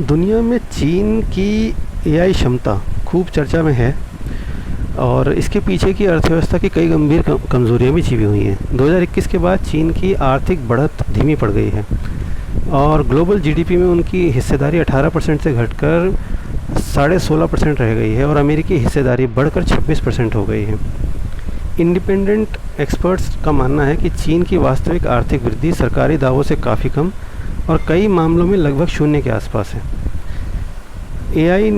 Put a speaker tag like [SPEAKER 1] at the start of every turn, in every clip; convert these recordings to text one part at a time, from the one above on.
[SPEAKER 1] दुनिया में चीन की एआई क्षमता खूब चर्चा में है और इसके पीछे की अर्थव्यवस्था की कई गंभीर कमजोरियां भी छिपी हुई हैं। 2021 के बाद चीन की आर्थिक बढ़त धीमी पड़ गई है और ग्लोबल जीडीपी में उनकी हिस्सेदारी 18% से घटकर 16.5% रह गई है और अमेरिकी हिस्सेदारी बढ़कर 26% हो गई है। इंडिपेंडेंट एक्सपर्ट्स का मानना है कि चीन की वास्तविक आर्थिक वृद्धि सरकारी दावों से काफ़ी कम और कई मामलों में लगभग शून्य के आसपास है। एआई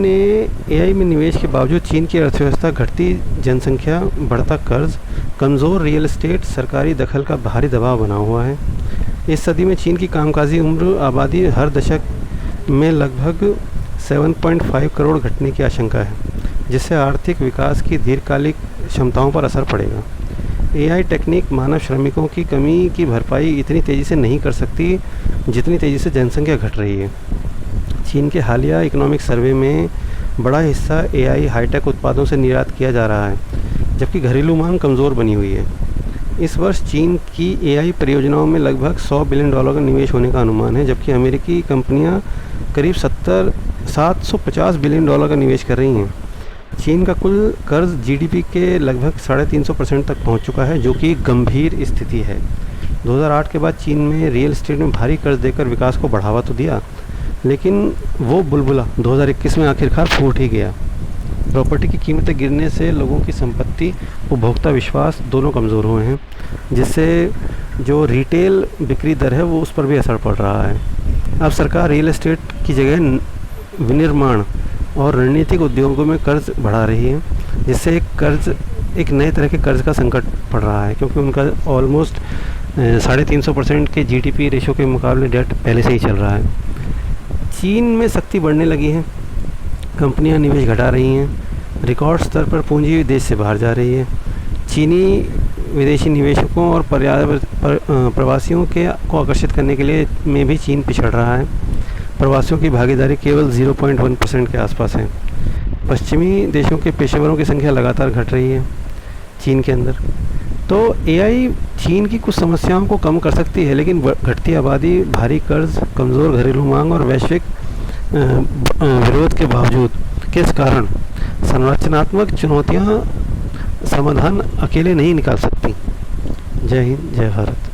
[SPEAKER 1] में निवेश के बावजूद चीन की अर्थव्यवस्था घटती जनसंख्या, बढ़ता कर्ज, कमज़ोर रियल एस्टेट, सरकारी दखल का भारी दबाव बना हुआ है। इस सदी में चीन की कामकाजी उम्र आबादी हर दशक में लगभग 7.5 करोड़ घटने की आशंका है, जिससे आर्थिक विकास की दीर्घकालिक क्षमताओं पर असर पड़ेगा। एआई टेक्निक मानव श्रमिकों की कमी की भरपाई इतनी तेज़ी से नहीं कर सकती जितनी तेज़ी से जनसंख्या घट रही है। चीन के हालिया इकोनॉमिक सर्वे में बड़ा हिस्सा एआई हाईटेक उत्पादों से निर्यात किया जा रहा है, जबकि घरेलू मांग कमज़ोर बनी हुई है। इस वर्ष चीन की एआई परियोजनाओं में लगभग $100 बिलियन का निवेश होने का अनुमान है, जबकि अमेरिकी कंपनियां करीब 750 बिलियन का निवेश कर रही हैं। चीन का कुल कर्ज जीडीपी के लगभग 350% तक पहुंच चुका है, जो कि गंभीर स्थिति है। 2008 के बाद चीन में रियल एस्टेट में भारी कर्ज देकर विकास को बढ़ावा तो दिया, लेकिन वो बुलबुला 2021 में आखिरकार फूट ही गया। प्रॉपर्टी की कीमतें गिरने से लोगों की संपत्ति, उपभोक्ता विश्वास दोनों कमज़ोर हुए हैं, जिससे जो रिटेल बिक्री दर है वो उस पर भी असर पड़ रहा है। अब सरकार रियल एस्टेट की जगह विनिर्माण और रणनीतिक उद्योगों में कर्ज बढ़ा रही है, जिससे एक नए तरह के कर्ज का संकट पड़ रहा है, क्योंकि उनका ऑलमोस्ट 350% के जीडीपी रेशो के मुकाबले डेट पहले से ही चल रहा है। चीन में सख्ती बढ़ने लगी है, कंपनियां निवेश घटा रही हैं, रिकॉर्ड स्तर पर पूंजी देश से बाहर जा रही है। चीनी विदेशी निवेशकों और प्रवासियों को आकर्षित करने के लिए में भी चीन पिछड़ रहा है। प्रवासियों की भागीदारी केवल 0.1% के आसपास है। पश्चिमी देशों के पेशेवरों की संख्या लगातार घट रही है चीन के अंदर। तो एआई चीन की कुछ समस्याओं को कम कर सकती है, लेकिन घटती आबादी, भारी कर्ज, कमज़ोर घरेलू मांग और वैश्विक विरोध के बावजूद किस कारण संरचनात्मक चुनौतियां समाधान अकेले नहीं निकाल सकती। जय हिंद, जय भारत।